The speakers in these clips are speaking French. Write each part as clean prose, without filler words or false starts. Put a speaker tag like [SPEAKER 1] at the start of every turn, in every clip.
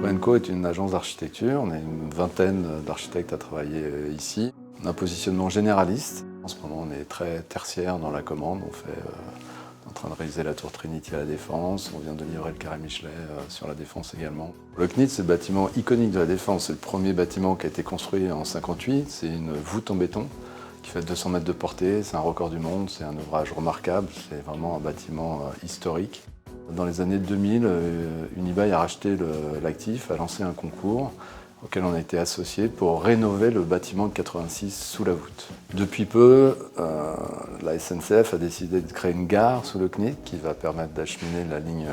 [SPEAKER 1] Urbanco est une agence d'architecture, on est une vingtaine d'architectes à travailler ici. On a un positionnement généraliste. En ce moment, on est très tertiaire dans la commande. On est en train de réaliser la tour Trinity à la Défense. On vient de livrer le carré Michelet sur la Défense également. Le CNIT, c'est le bâtiment iconique de la Défense. C'est le premier bâtiment qui a été construit en 1958. C'est une voûte en béton qui fait 200 mètres de portée. C'est un record du monde. C'est un ouvrage remarquable. C'est vraiment un bâtiment historique. Dans les années 2000, Unibail a racheté l'actif, a lancé un concours auquel on a été associé pour rénover le bâtiment de 86 sous la voûte. Depuis peu, la SNCF a décidé de créer une gare sous le CNIT qui va permettre d'acheminer la ligne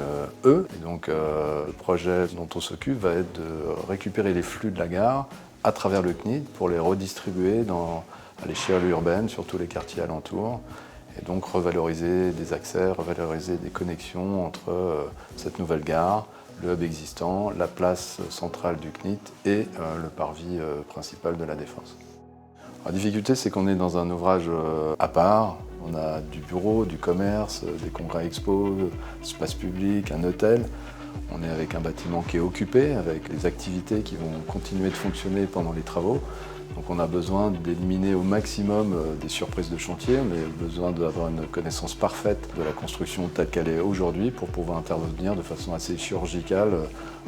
[SPEAKER 1] E. Et donc, le projet dont on s'occupe va être de récupérer les flux de la gare à travers le CNIT pour les redistribuer à l'échelle urbaine sur tous les quartiers alentours. Et donc revaloriser des accès, revaloriser des connexions entre cette nouvelle gare, le hub existant, la place centrale du CNIT et le parvis principal de la Défense. La difficulté, c'est qu'on est dans un ouvrage à part. On a du bureau, du commerce, des congrès expos, espace public, un hôtel. On est avec un bâtiment qui est occupé, avec les activités qui vont continuer de fonctionner pendant les travaux. Donc on a besoin d'éliminer au maximum des surprises de chantier. On a besoin d'avoir une connaissance parfaite de la construction telle qu'elle est aujourd'hui pour pouvoir intervenir de façon assez chirurgicale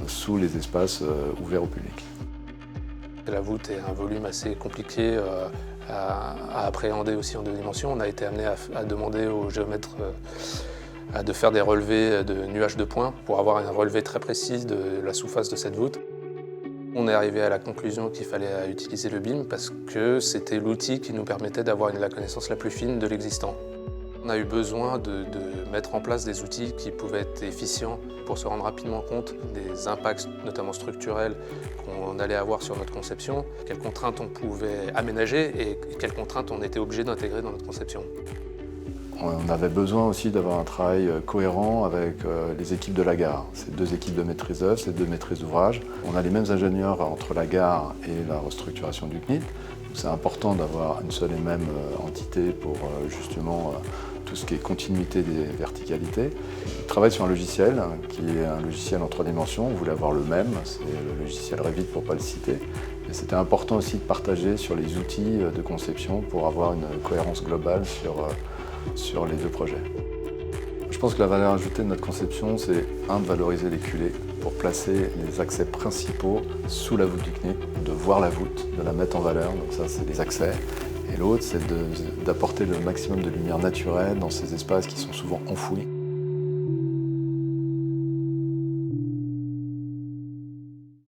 [SPEAKER 1] sous les espaces ouverts au public.
[SPEAKER 2] La voûte est un volume assez compliqué à appréhender aussi en deux dimensions. On a été amené à demander aux géomètres de faire des relevés de nuages de points pour avoir un relevé très précis de la sous-face de cette voûte. On est arrivé à la conclusion qu'il fallait utiliser le BIM parce que c'était l'outil qui nous permettait d'avoir la connaissance la plus fine de l'existant. On a eu besoin de mettre en place des outils qui pouvaient être efficients pour se rendre rapidement compte des impacts, notamment structurels, qu'on allait avoir sur notre conception, quelles contraintes on pouvait aménager et quelles contraintes on était obligé d'intégrer dans notre conception.
[SPEAKER 1] On avait besoin aussi d'avoir un travail cohérent avec les équipes de la gare. C'est deux équipes de maîtrise d'œuvre, c'est deux maîtrises d'ouvrage. On a les mêmes ingénieurs entre la gare et la restructuration du CNIT. C'est important d'avoir une seule et même entité pour justement tout ce qui est continuité des verticalités. On travaille sur un logiciel qui est un logiciel en 3 dimensions. On voulait avoir le même, c'est le logiciel Revit pour ne pas le citer. Et c'était important aussi de partager sur les outils de conception pour avoir une cohérence globale sur les deux projets. Je pense que la valeur ajoutée de notre conception, c'est de valoriser les culées pour placer les accès principaux sous la voûte du CNIT, de voir la voûte, de la mettre en valeur, donc ça c'est les accès. Et l'autre, c'est d'apporter le maximum de lumière naturelle dans ces espaces qui sont souvent enfouis.